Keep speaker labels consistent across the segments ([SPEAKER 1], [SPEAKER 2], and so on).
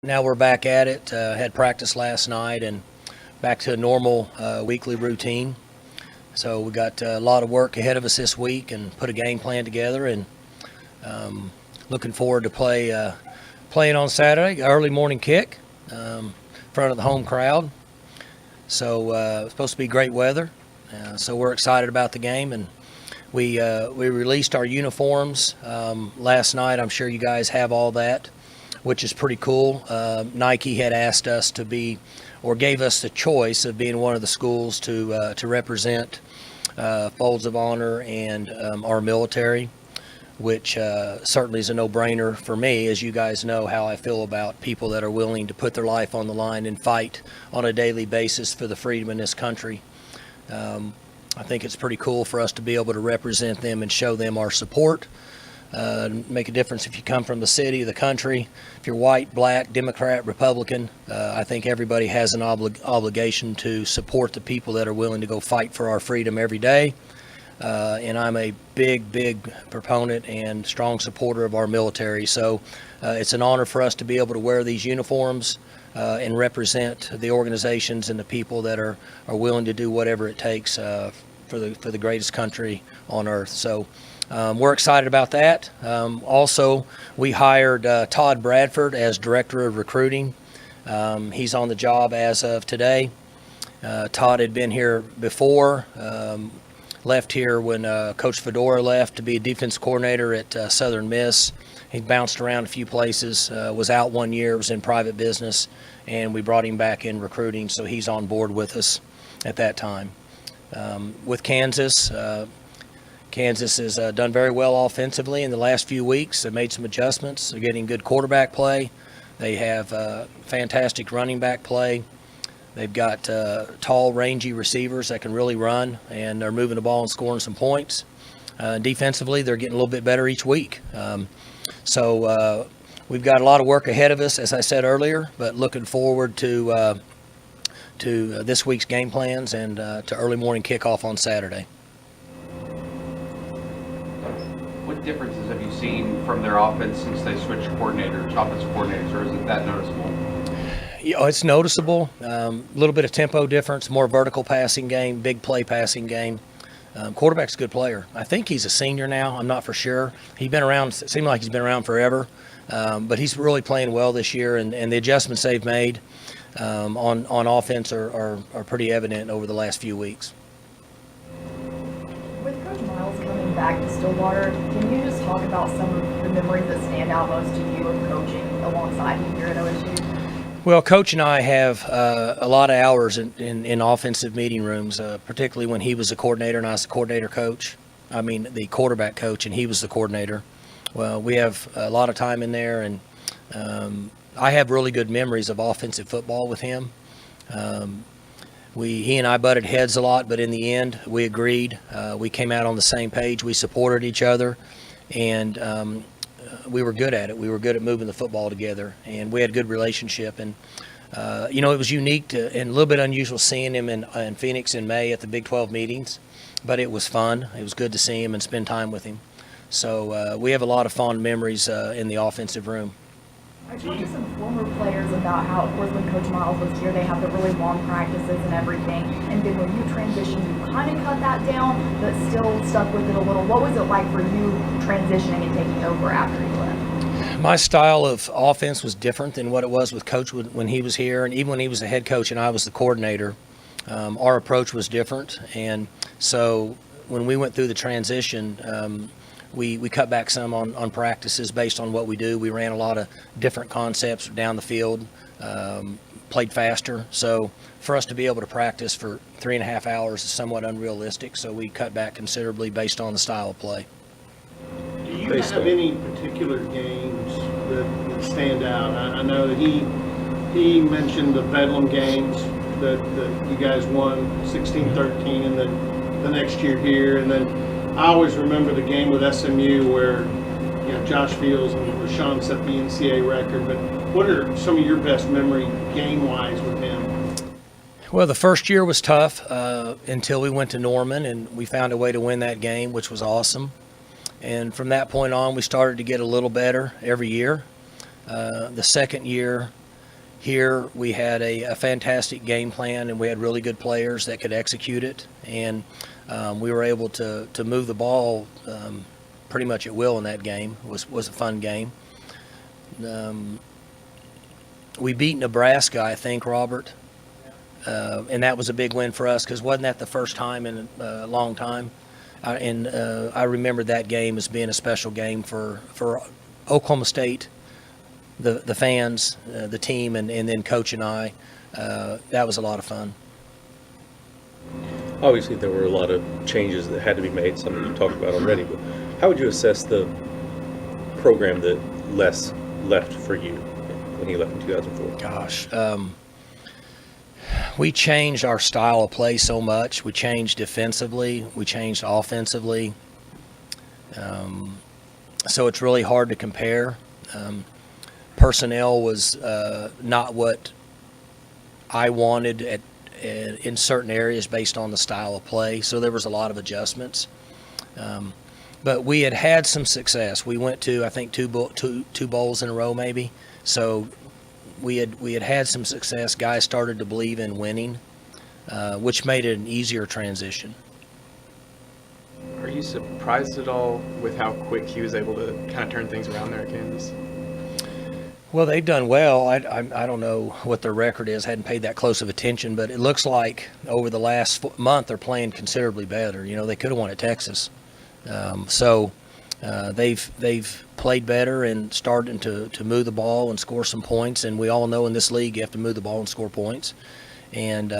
[SPEAKER 1] Now we're back at it. Had practice last night and back to a normal weekly routine. So we got a lot of work ahead of us this week and put a game plan together, and looking forward to playing on Saturday, early morning kick, in front of the home crowd. So it's supposed to be great weather. So we're excited about the game, and we released our uniforms last night. I'm sure you guys have all that, which is pretty cool. Nike had asked us to be, or gave us the choice of being one of the schools to represent Folds of Honor and our military, which certainly is a no-brainer for me. As you guys know how I feel about people that are willing to put their life on the line and fight on a daily basis for the freedom in this country. I think it's pretty cool for us to be able to represent them and show them our support. Make a difference if you come from the city, the country, if you're white, black, Democrat, Republican. I think everybody has an obligation to support the people that are willing to go fight for our freedom every day. And I'm a big proponent and strong supporter of our military. So it's an honor for us to be able to wear these uniforms and represent the organizations and the people that are willing to do whatever it takes for the greatest country on earth. So we're excited about that. Also, we hired Todd Bradford as Director of Recruiting. He's on the job as of today. Todd had been here before, left here when Coach Fedora left to be a defense coordinator at Southern Miss. He bounced around a few places, was out 1 year, was in private business, and we brought him back in recruiting, so he's on board with us at that time. With Kansas, Kansas has done very well offensively in the last few weeks. They've made some adjustments. They're getting good quarterback play. They have fantastic running back play. They've got tall, rangy receivers that can really run, and they're moving the ball and scoring some points. Defensively, they're getting a little bit better each week. So we've got a lot of work ahead of us, as I said earlier, but looking forward to this week's game plans and to early morning kickoff on Saturday.
[SPEAKER 2] What differences have you seen from their offense since they switched offensive coordinators, or is it that noticeable?
[SPEAKER 1] It's noticeable. A little bit of tempo difference, more vertical passing game, big play passing game. Quarterback's a good player. I think he's a senior now. I'm not for sure. He's been around, it seemed like he's been around forever. But he's really playing well this year, and the adjustments they've made on offense are pretty evident over the last few weeks.
[SPEAKER 3] With Coach Miles coming back to Stillwater, can you just talk about some of the memories that stand out most to you of coaching alongside him here at OSU?
[SPEAKER 1] Well, Coach and I have a lot of hours in offensive meeting rooms, particularly when he was the coordinator and I was the coordinator coach. I mean, the quarterback coach, and he was the coordinator. Well, we have a lot of time in there, and I have really good memories of offensive football with him. He and I butted heads a lot, but in the end, we agreed. We came out on the same page. We supported each other, and we were good at it. We were good at moving the football together, and we had a good relationship. And it was unique and a little bit unusual seeing him in Phoenix in May at the Big 12 meetings, but it was fun. It was good to see him and spend time with him. So we have a lot of fond memories in the offensive room.
[SPEAKER 3] I talked to some former players about how, of course, when Coach Miles was here, they have the really long practices and everything. And then when you transitioned, you kind of cut that down, but still stuck with it a little. What was it like for you transitioning and taking over after he left?
[SPEAKER 1] My style of offense was different than what it was with Coach when he was here. And even when he was the head coach and I was the coordinator, our approach was different. And so when we went through the transition, we cut back some on practices based on what we do. We ran a lot of different concepts down the field, played faster. So for us to be able to practice for 3.5 hours is somewhat unrealistic. So we cut back considerably based on the style of play.
[SPEAKER 4] Do you have any particular games that stand out? I know that he mentioned the Bedlam games that you guys won 16-13, and then the next year here, and then I always remember the game with SMU where Josh Fields and Rashawn set the NCAA record. But what are some of your best memory game-wise with him?
[SPEAKER 1] Well, the first year was tough until we went to Norman, and we found a way to win that game, which was awesome. And from that point on, we started to get a little better every year. The second year, Here we had a fantastic game plan, and we had really good players that could execute it, and we were able to move the ball pretty much at will in that game. It was a fun game. We beat Nebraska, I think, Robert, and that was a big win for us because wasn't that the first time in a long time? I remember that game as being a special game for Oklahoma State, the fans, the team, and then Coach and I. That was a lot of fun.
[SPEAKER 5] Obviously, there were a lot of changes that had to be made, some that you talked about already, but how would you assess the program that Les left for you when he left in 2004?
[SPEAKER 1] Gosh, we changed our style of play so much. We changed defensively. We changed offensively. So it's really hard to compare. Personnel was not what I wanted in certain areas based on the style of play. So there was a lot of adjustments. But we had some success. We went to, I think, two bowls in a row maybe. So we had some success. Guys started to believe in winning, which made it an easier transition.
[SPEAKER 6] Are you surprised at all with how quick he was able to kind of turn things around there at Kansas?
[SPEAKER 1] Well, they've done well. I don't know what their record is. I hadn't paid that close of attention, but it looks like over the last month they're playing considerably better. You know, they could have won at Texas. They've played better and starting to move the ball and score some points. And we all know in this league you have to move the ball and score points. And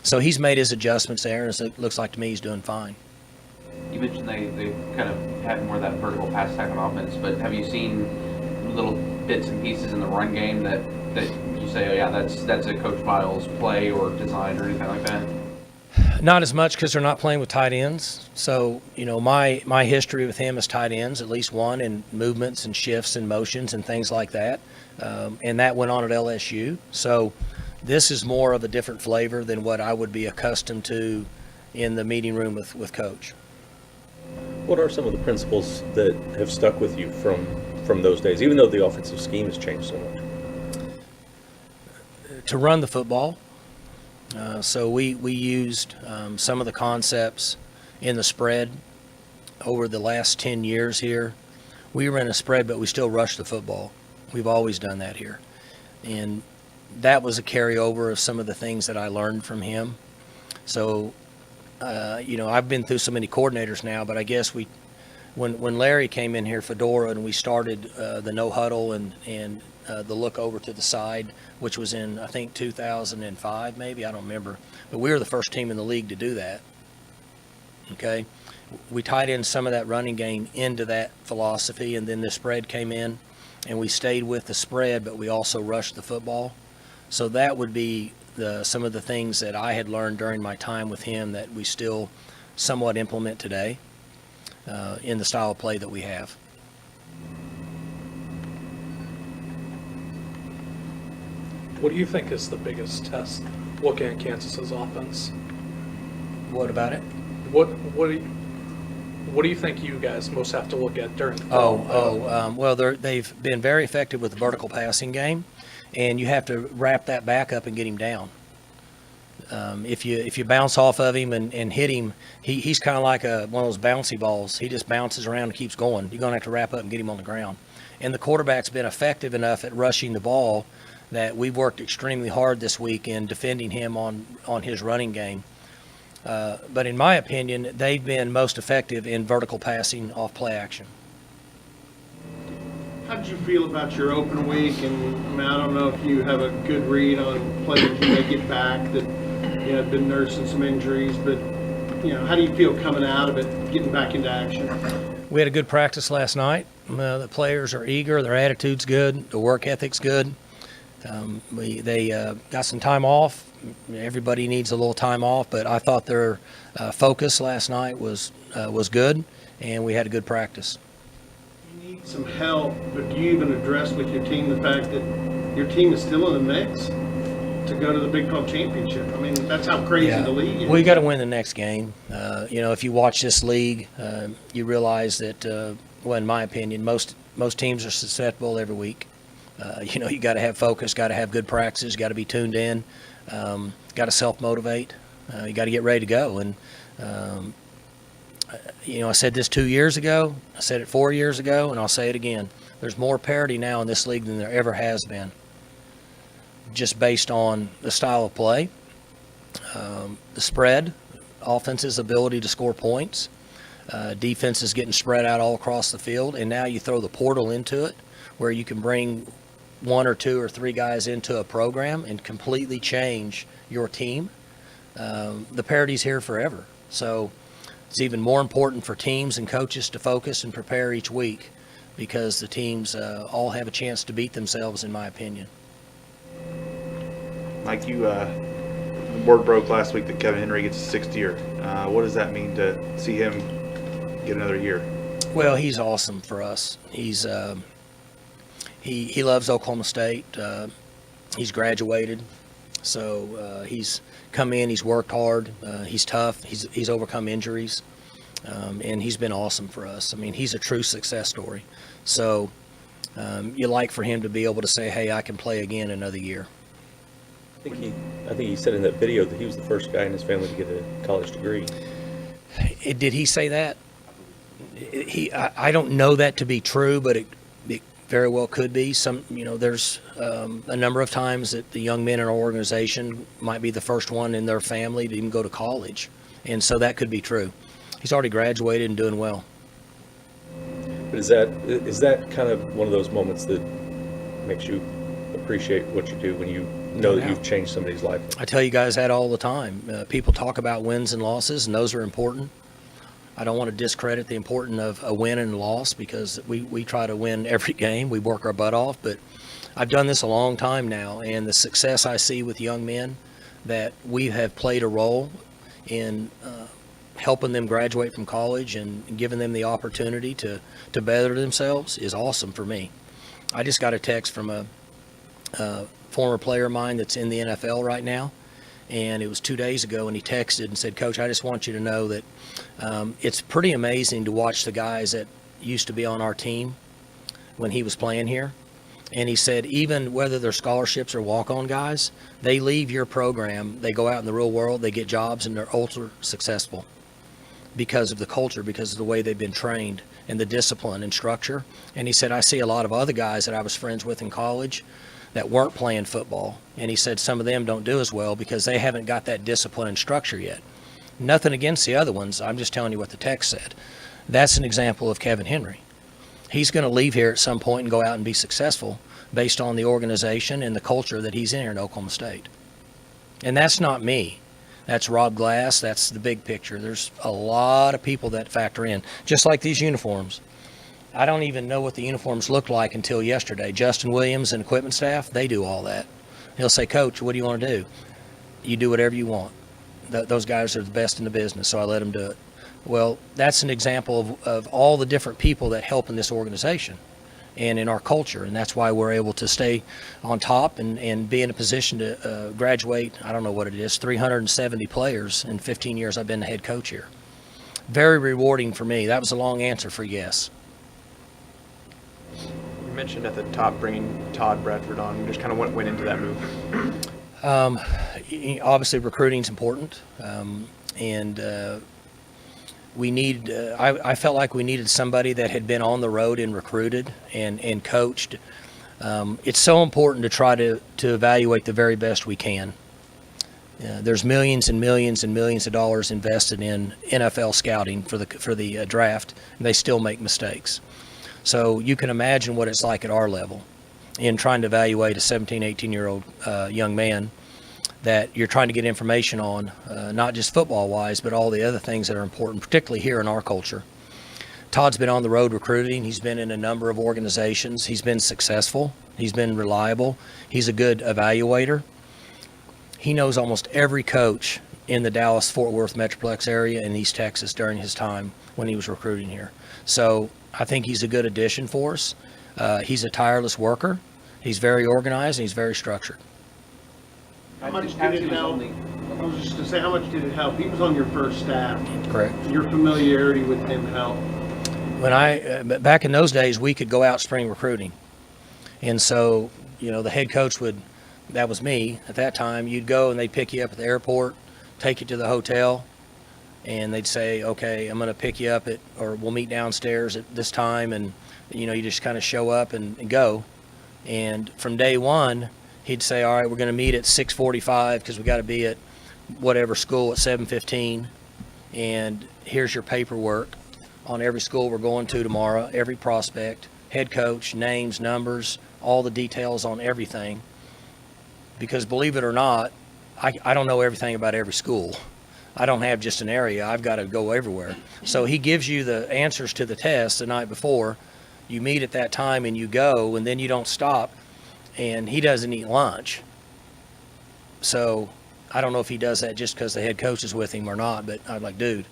[SPEAKER 1] so he's made his adjustments there, and it looks like to me he's doing fine.
[SPEAKER 2] You mentioned they kind of had more of that vertical pass attack on offense, but have you seen little bits and pieces in the run game that you say, oh yeah, that's a Coach Miles play or design or anything like that?
[SPEAKER 1] Not as much because they're not playing with tight ends. So, you know, my history with him is tight ends, at least one, and movements and shifts and motions and things like that. And that went on at LSU. So this is more of a different flavor than what I would be accustomed to in the meeting room with Coach.
[SPEAKER 5] What are some of the principles that have stuck with you from those days, even though the offensive scheme has changed so much?
[SPEAKER 1] To run the football. So we used some of the concepts in the spread over the last 10 years here. We ran a spread, but we still rushed the football. We've always done that here. And that was a carryover of some of the things that I learned from him. So, you know, I've been through so many coordinators now, but I guess when Larry came in here, Fedora, and we started the no huddle and the look over to the side, which was in, I think, 2005 maybe, I don't remember. But we were the first team in the league to do that. Okay? We tied in some of that running game into that philosophy, and then the spread came in, and we stayed with the spread, but we also rushed the football. So that would be some of the things that I had learned during my time with him that we still somewhat implement today in the style of play that we have.
[SPEAKER 7] What do you think is the biggest test looking at Kansas's offense?
[SPEAKER 1] What about it?
[SPEAKER 7] What do you think you guys most have to look at during the
[SPEAKER 1] Well, they've been very effective with the vertical passing game, and you have to wrap that back up and get him down. If you bounce off of him and hit him, he's kind of like one of those bouncy balls. He just bounces around and keeps going. You're going to have to wrap up and get him on the ground. And the quarterback's been effective enough at rushing the ball that we've worked extremely hard this week in defending him on his running game. But in my opinion, they've been most effective in vertical passing off play action.
[SPEAKER 4] How did you feel about your open week? And I mean, I don't know if you have a good read on players you may get back that have been nursing some injuries, but how do you feel coming out of it, getting back into action?
[SPEAKER 1] We had a good practice last night. The players are eager, their attitude's good, the work ethic's good. They got some time off. Everybody needs a little time off, but I thought their focus last night was good, and we had a good practice.
[SPEAKER 4] You need some help, but do you even address with your team the fact that your team is still in the mix to go to the Big 12 championship? I mean, that's how crazy the league is.
[SPEAKER 1] We got to win the next game. If you watch this league, you realize that, in my opinion, most teams are susceptible every week. You got to have focus, got to have good practices, got to be tuned in, got to self-motivate. You got to get ready to go. And, I said this 2 years ago, I said it 4 years ago, and I'll say it again. There's more parity now in this league than there ever has been, just based on the style of play, the spread, offense's ability to score points, defense is getting spread out all across the field, and now you throw the portal into it where you can bring 1 or 2 or 3 guys into a program and completely change your team. The parity's here forever. So it's even more important for teams and coaches to focus and prepare each week because the teams all have a chance to beat themselves, in my opinion.
[SPEAKER 8] Mike, the word broke last week that Kevin Henry gets a 6th year. What does that mean to see him get another year?
[SPEAKER 1] Well, he's awesome for us. He's he loves Oklahoma State. He's graduated, so he's come in. He's worked hard. He's tough. He's overcome injuries, and he's been awesome for us. I mean, he's a true success story. So you like for him to be able to say, "Hey, I can play again another year."
[SPEAKER 5] I think he said in that video that he was the first guy in his family to get a college degree.
[SPEAKER 1] Did he say that? I don't know that to be true, but it very well could be. There's a number of times that the young men in our organization might be the first one in their family to even go to college, and so that could be true. He's already graduated and doing well.
[SPEAKER 5] But is that kind of one of those moments that makes you appreciate what you do when you know that you've changed somebody's life?
[SPEAKER 1] I tell you guys that all the time. People talk about wins and losses, and those are important. I don't want to discredit the importance of a win and a loss because we try to win every game. We work our butt off, but I've done this a long time now, and the success I see with young men that we have played a role in helping them graduate from college and giving them the opportunity to better themselves is awesome for me. I just got a text from a former player of mine that's in the NFL right now, and it was 2 days ago, and he texted and said, "Coach, I just want you to know that it's pretty amazing to watch the guys that used to be on our team when he was playing here." And he said, even whether they're scholarships or walk-on guys, they leave your program, they go out in the real world, they get jobs, and they're ultra successful because of the culture, because of the way they've been trained and the discipline and structure. And he said, I see a lot of other guys that I was friends with in college that weren't playing football. And he said some of them don't do as well because they haven't got that discipline and structure yet. Nothing against the other ones. I'm just telling you what the text said. That's an example of Kevin Henry. He's going to leave here at some point and go out and be successful based on the organization and the culture that he's in here in Oklahoma State. And that's not me. That's Rob Glass. That's the big picture. There's a lot of people that factor in, just like these uniforms. I don't even know what the uniforms look like until yesterday. Justin Williams and equipment staff, they do all that. He'll say, "Coach, what do you want to do?" You do whatever you want. Those guys are the best in the business, so I let them do it. Well, that's an example of all the different people that help in this organization and in our culture, and that's why we're able to stay on top and be in a position to graduate, I don't know what it is, 370 players in 15 years I've been the head coach here. Very rewarding for me. That was a long answer for yes.
[SPEAKER 6] You mentioned at the top bringing Todd Bradford on. Just kind of what went into that move?
[SPEAKER 1] Obviously, recruiting is important, and we need. I felt like we needed somebody that had been on the road and recruited and coached. It's so important to try to evaluate the very best we can. There's millions and millions and millions of dollars invested in NFL scouting for the draft, and they still make mistakes. So you can imagine what it's like at our level in trying to evaluate a 17, 18-year-old young man that you're trying to get information on, not just football-wise, but all the other things that are important, particularly here in our culture. Todd's been on the road recruiting. He's been in a number of organizations. He's been successful. He's been reliable. He's a good evaluator. He knows almost every coach in the Dallas-Fort Worth Metroplex area in East Texas during his time when he was recruiting here. So I think he's a good addition for us. He's a tireless worker. He's very organized, and he's very structured.
[SPEAKER 4] How much did it help? I was just going to say, how much did it help? He was on your first staff.
[SPEAKER 1] Correct.
[SPEAKER 4] Your familiarity with him helped.
[SPEAKER 1] When back in those days, we could go out spring recruiting. And so, the head coach that was me at that time, you'd go and they'd pick you up at the airport, take you to the hotel, and they'd say, okay, I'm going to pick you up or we'll meet downstairs at this time. And, you just kind of show up and go. And from day one, he'd say, all right, we're going to meet at 6:45 because we got to be at whatever school at 7:15. And here's your paperwork on every school we're going to tomorrow, every prospect, head coach, names, numbers, all the details on everything. Because believe it or not, I don't know everything about every school. I don't have just an area. I've got to go everywhere. So he gives you the answers to the test the night before. You meet at that time and you go, and then you don't stop. And he doesn't eat lunch. So I don't know if he does that just because the head coach is with him or not, but I'm like, dude,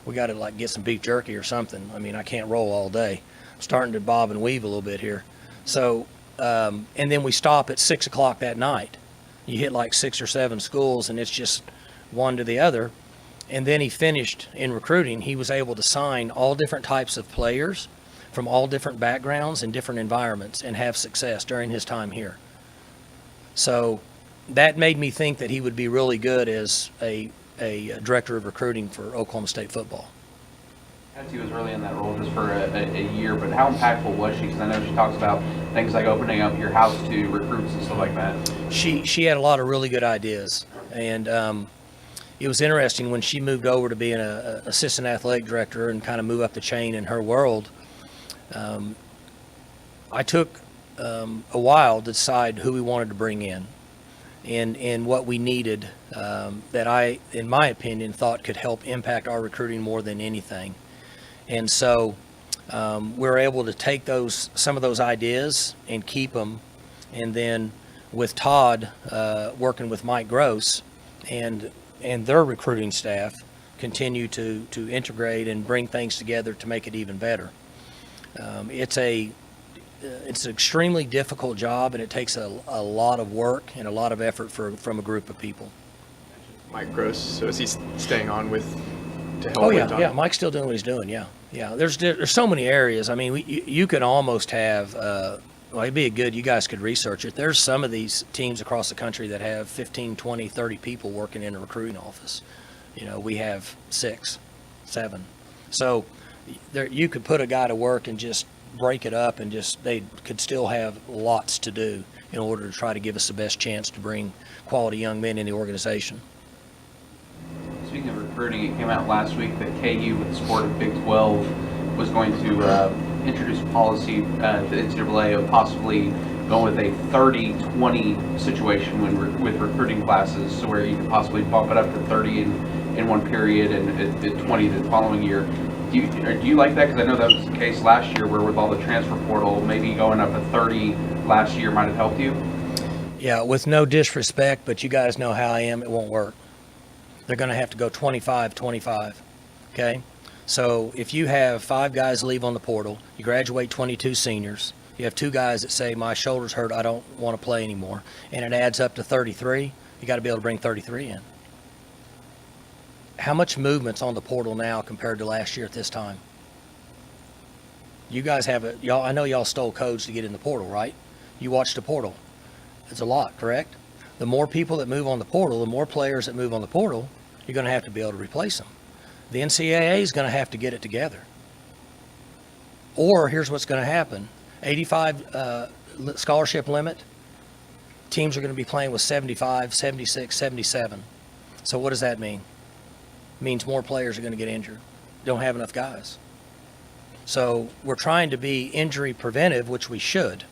[SPEAKER 1] we got to get some beef jerky or something. I mean, I can't roll all day. I'm starting to bob and weave a little bit here. So, and then we stop at 6 o'clock that night. You hit 6 or 7 schools, and it's just one to the other. And then he finished in recruiting. He was able to sign all different types of players from all different backgrounds and different environments and have success during his time here. So that made me think that he would be really good as a director of recruiting for Oklahoma State football.
[SPEAKER 2] She was really in that role just for a year, but how impactful was she? Because I know she talks about things like opening up your house to recruits and stuff like that.
[SPEAKER 1] She had a lot of really good ideas, and it was interesting when she moved over to being an assistant athletic director and kind of move up the chain in her world. I took a while to decide who we wanted to bring in and what we needed that I, in my opinion, thought could help impact our recruiting more than anything. And so we were able to take some of those ideas and keep them. And then with Todd working with Mike Gross and their recruiting staff, continue to integrate and bring things together to make it even better. It's an extremely difficult job, and it takes a lot of work and a lot of effort from a group of people.
[SPEAKER 6] Mike Gross, so is he staying on to help?
[SPEAKER 1] Oh
[SPEAKER 6] with
[SPEAKER 1] yeah,
[SPEAKER 6] Don?
[SPEAKER 1] yeah. Mike's still doing what he's doing. Yeah. There's so many areas. I mean, you could almost have. Well, it'd be you guys could research it. There's some of these teams across the country that have 15, 20, 30 people working in a recruiting office. We have 6, 7. So you could put a guy to work and just break it up, and they could still have lots to do in order to try to give us the best chance to bring quality young men in the organization.
[SPEAKER 2] Speaking of recruiting, it came out last week that KU, with the support of Big 12, was going to introduce a policy to the NCAA of possibly going with a 30-20 situation with recruiting classes, so where you could possibly bump it up to 30 in one period and 20 the following year. Do you like that? Because I know that was the case last year, where with all the transfer portal, maybe going up to 30 last year might have helped you.
[SPEAKER 1] Yeah, with no disrespect, but you guys know how I am. It won't work. They're going to have to go 25-25. Okay? So if you have 5 guys leave on the portal, you graduate 22 seniors, you have 2 guys that say, my shoulder's hurt, I don't want to play anymore, and it adds up to 33, you got to be able to bring 33 in. How much movement's on the portal now compared to last year at this time? You guys have y'all. I know y'all stole codes to get in the portal, right? You watched the portal. It's a lot, correct? The more people that move on the portal, the more players that move on the portal, you're going to have to be able to replace them. The NCAA is going to have to get it together. Or here's what's going to happen. 85 scholarship limit. Teams are going to be playing with 75, 76, 77. So what does that mean? It means more players are going to get injured. Don't have enough guys. So we're trying to be injury preventive, which we should,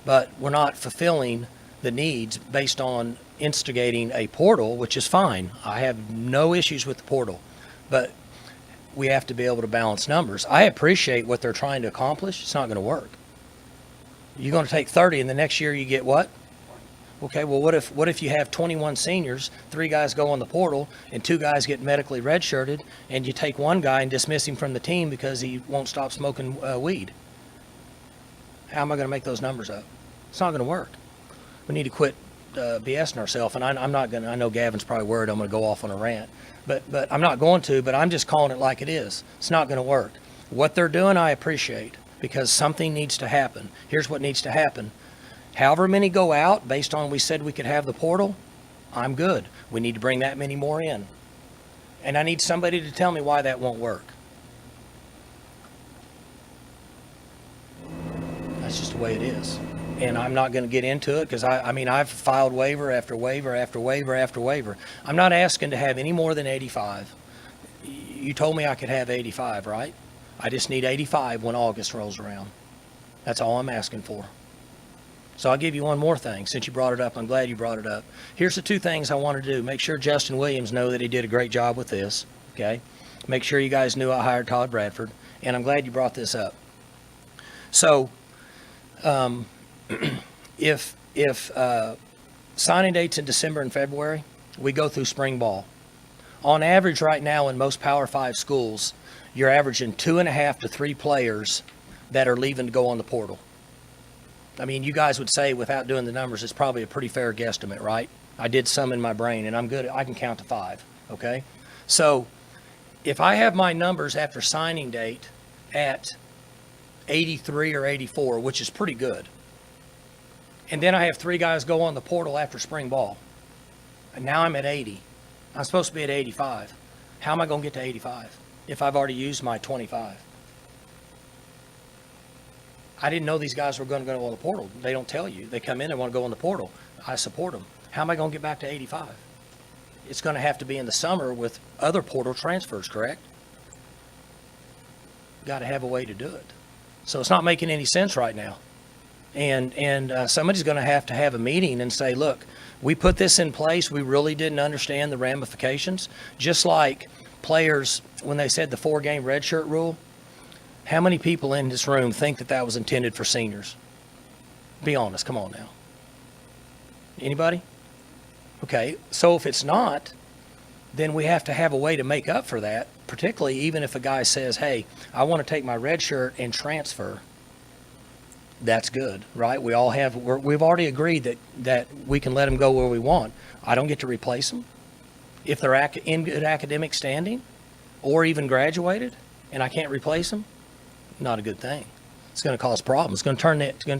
[SPEAKER 1] but we're not fulfilling the needs based on instigating a portal, which is fine. I have no issues with the portal, but we have to be able to balance numbers. I appreciate what they're trying to accomplish. It's not going to work. You're going to take 30 and the next year you get what? Okay, well, what if you have 21 seniors, 3 guys go on the portal, and 2 guys get medically redshirted, and you take 1 guy and dismiss him from the team because he won't stop smoking weed? How am I going to make those numbers up? It's not going to work. We need to quit BSing ourselves, and I'm not going to. I know Gavin's probably worried I'm going to go off on a rant, but I'm not going to. But I'm just calling it like it is. It's not going to work. What they're doing, I appreciate, because something needs to happen. Here's what needs to happen. However many go out based on we said we could have the portal, I'm good. We need to bring that many more in. And I need somebody to tell me why that won't work. That's just the way it is. And I'm not going to get into it because I've filed waiver after waiver after waiver after waiver. I'm not asking to have any more than 85. You told me I could have 85, right? I just need 85 when August rolls around. That's all I'm asking for. So I'll give you one more thing. Since you brought it up, I'm glad you brought it up. Here's the two things I want to do. Make sure Justin Williams know that he did a great job with this, okay? Make sure you guys knew I hired Todd Bradford, and I'm glad you brought this up. So, if signing dates in December and February, we go through spring ball. On average right now in most Power 5 schools, you're averaging 2.5 to 3 players that are leaving to go on the portal. I mean, you guys would say, without doing the numbers, it's probably a pretty fair guesstimate, right? I did some in my brain, and I'm good. I can count to 5, okay? So if I have my numbers after signing date at 83 or 84, which is pretty good, and then I have 3 guys go on the portal after spring ball, and now I'm at 80. I'm supposed to be at 85. How am I going to get to 85 if I've already used my 25? I didn't know these guys were going to go on the portal. They don't tell you. They come in and want to go on the portal. I support them. How am I going to get back to 85? It's going to have to be in the summer with other portal transfers, correct? Got to have a way to do it. So it's not making any sense right now. And somebody's going to have a meeting and say, look, we put this in place. We really didn't understand the ramifications. Just like players, when they said the 4-game redshirt rule, how many people in this room think that was intended for seniors? Be honest, come on now. Anybody? Okay, so if it's not, then we have to have a way to make up for that, particularly even if a guy says, hey, I want to take my red shirt and transfer. That's good, right? We've already agreed that we can let them go where we want. I don't get to replace them. If they're in good academic standing or even graduated and I can't replace them, not a good thing. It's going to cause problems. It's going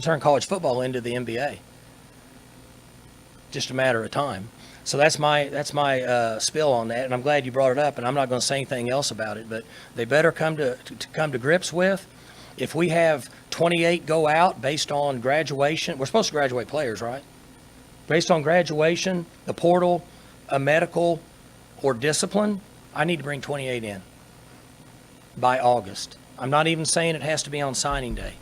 [SPEAKER 1] to turn college football into the NBA. Just a matter of time. So that's my spill on that, and I'm glad you brought it up. And I'm not going to say anything else about it, but they better come to grips with. If we have 28 go out based on graduation, we're supposed to graduate players, right? Based on graduation, the portal, a medical, or discipline, I need to bring 28 in by August. I'm not even saying it has to be on signing day.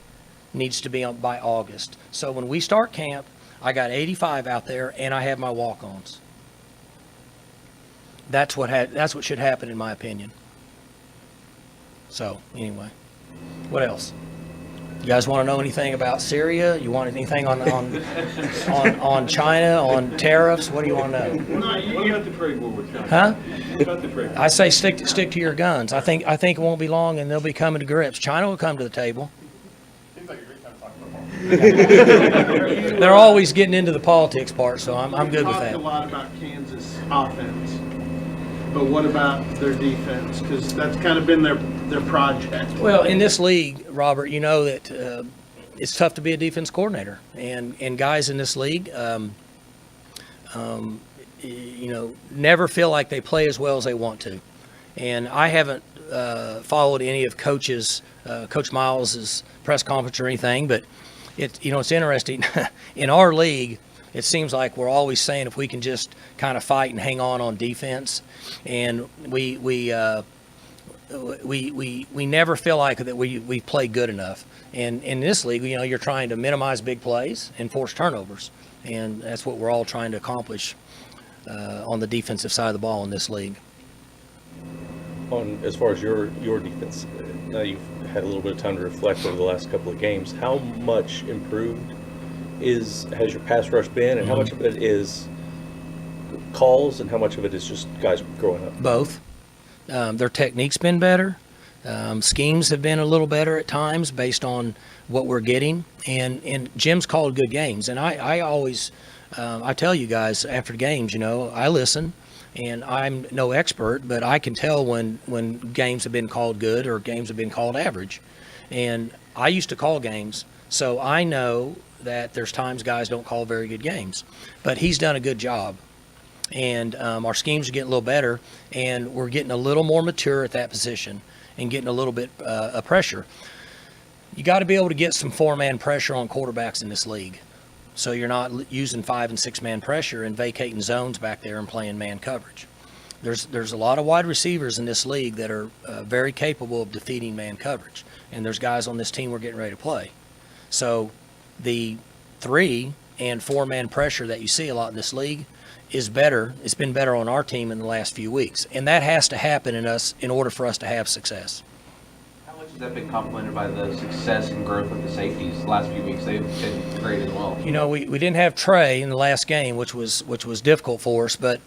[SPEAKER 1] It needs to be by August. So when we start camp, I got 85 out there, and I have my walk-ons. That's what should happen, in my opinion. So anyway, what else? You guys want to know anything about Syria? You want anything on China, on tariffs? What do you want to know?
[SPEAKER 4] What about the trade war with China?
[SPEAKER 1] Huh?
[SPEAKER 4] What about the trade war?
[SPEAKER 1] I say stick to your guns. I think it won't be long, and they'll be coming to grips. China will come to the table.
[SPEAKER 9] Seems like a great time to talk football.
[SPEAKER 1] They're always getting into the politics part, so I'm good with
[SPEAKER 4] We
[SPEAKER 1] that.
[SPEAKER 4] talked a lot about Kansas offense, but what about their defense? Because that's kind of been their project.
[SPEAKER 1] Well, in this league, Robert, you know that it's tough to be a defense coordinator, and guys in this league, never feel like they play as well as they want to. And I haven't followed any of Coach Miles's press conference or anything, but it's interesting. In our league, it seems like we're always saying if we can just kind of fight and hang on defense, and we never feel like that we play good enough. And in this league, you're trying to minimize big plays and force turnovers, and that's what we're all trying to accomplish on the defensive side of the ball in this league.
[SPEAKER 5] As far as your defense, now you've had a little bit of time to reflect over the last couple of games. How much improved has your pass rush been, and how much of it is calls, and how much of it is just guys growing up?
[SPEAKER 1] Both. Their technique's been better. Schemes have been a little better at times based on what we're getting. And Jim's called good games. And I always, I tell you guys after games, I listen. And I'm no expert, but I can tell when games have been called good or games have been called average. And I used to call games So I know that there's times guys don't call very good games, but he's done a good job. And our schemes are getting a little better, and we're getting a little more mature at that position and getting a little bit of pressure. You got to be able to get some 4-man pressure on quarterbacks in this league. So you're not using 5- and 6-man pressure and vacating zones back there and playing man coverage. There's a lot of wide receivers in this league that are very capable of defeating man coverage, and there's guys on this team we're getting ready to play. So the 3- and 4-man pressure that you see a lot in this league is better. It's been better on our team in the last few weeks, and that has to happen in order for us to have success.
[SPEAKER 2] How much has that been complemented by the success and growth of the safeties the last few weeks? They've been great as well.
[SPEAKER 1] You know, we didn't have Trey in the last game, which was difficult for us, but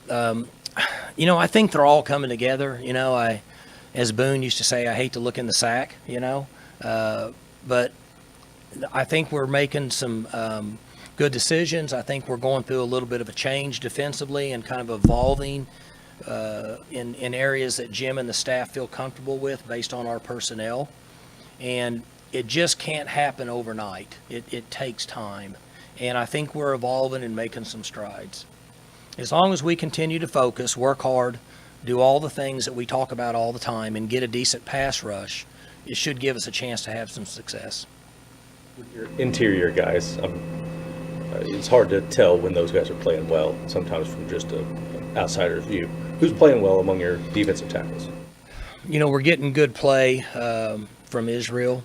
[SPEAKER 1] you know, I think they're all coming together. You know, as Boone used to say, I hate to look in the sack, you know, but I think we're making some good decisions. I think we're going through a little bit of a change defensively and kind of evolving in areas that Jim and the staff feel comfortable with based on our personnel. And it just can't happen overnight. It takes time. And I think we're evolving and making some strides. As long as we continue to focus, work hard, do all the things that we talk about all the time, and get a decent pass rush, it should give us a chance to have some success.
[SPEAKER 5] Your interior guys, it's hard to tell when those guys are playing well, sometimes from just an outsider's view. Who's playing well among your defensive tackles?
[SPEAKER 1] You know, we're getting good play from Israel.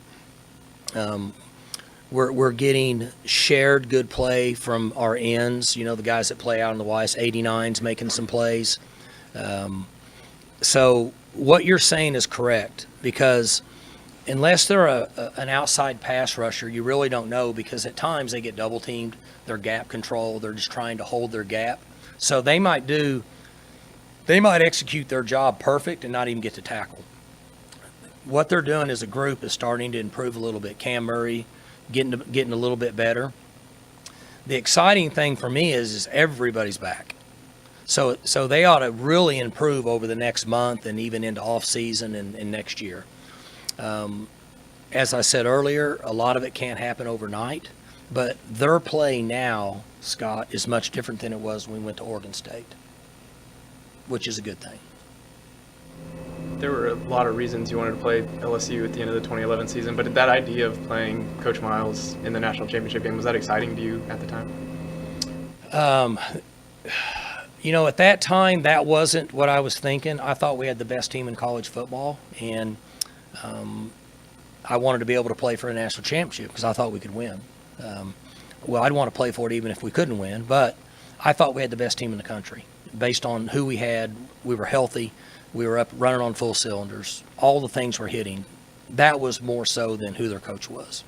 [SPEAKER 1] We're getting shared good play from our ends, you know, the guys that play out on the Weiss. 89's making some plays. So what you're saying is correct, because unless they're an outside pass rusher, you really don't know, because at times they get double teamed, they're gap control, they're just trying to hold their gap. So they might execute their job perfect and not even get to tackle. What they're doing as a group is starting to improve a little bit. Cam Murray getting a little bit better. The exciting thing for me is everybody's back. So they ought to really improve over the next month and even into off season and next year. As I said earlier, a lot of it can't happen overnight, but their play now, Scott, is much different than it was when we went to Oregon State, which is a good thing.
[SPEAKER 6] There were a lot of reasons you wanted to play LSU at the end of the 2011 season, but that idea of playing Coach Miles in the national championship game, was that exciting to you at the time?
[SPEAKER 1] You know, at that time, that wasn't what I was thinking. I thought we had the best team in college football, and I wanted to be able to play for a national championship because I thought we could win. Well, I'd want to play for it even if we couldn't win, but I thought we had the best team in the country. Based on who we had, we were healthy, we were up running on full cylinders, all the things were hitting. That was more so than who their coach was.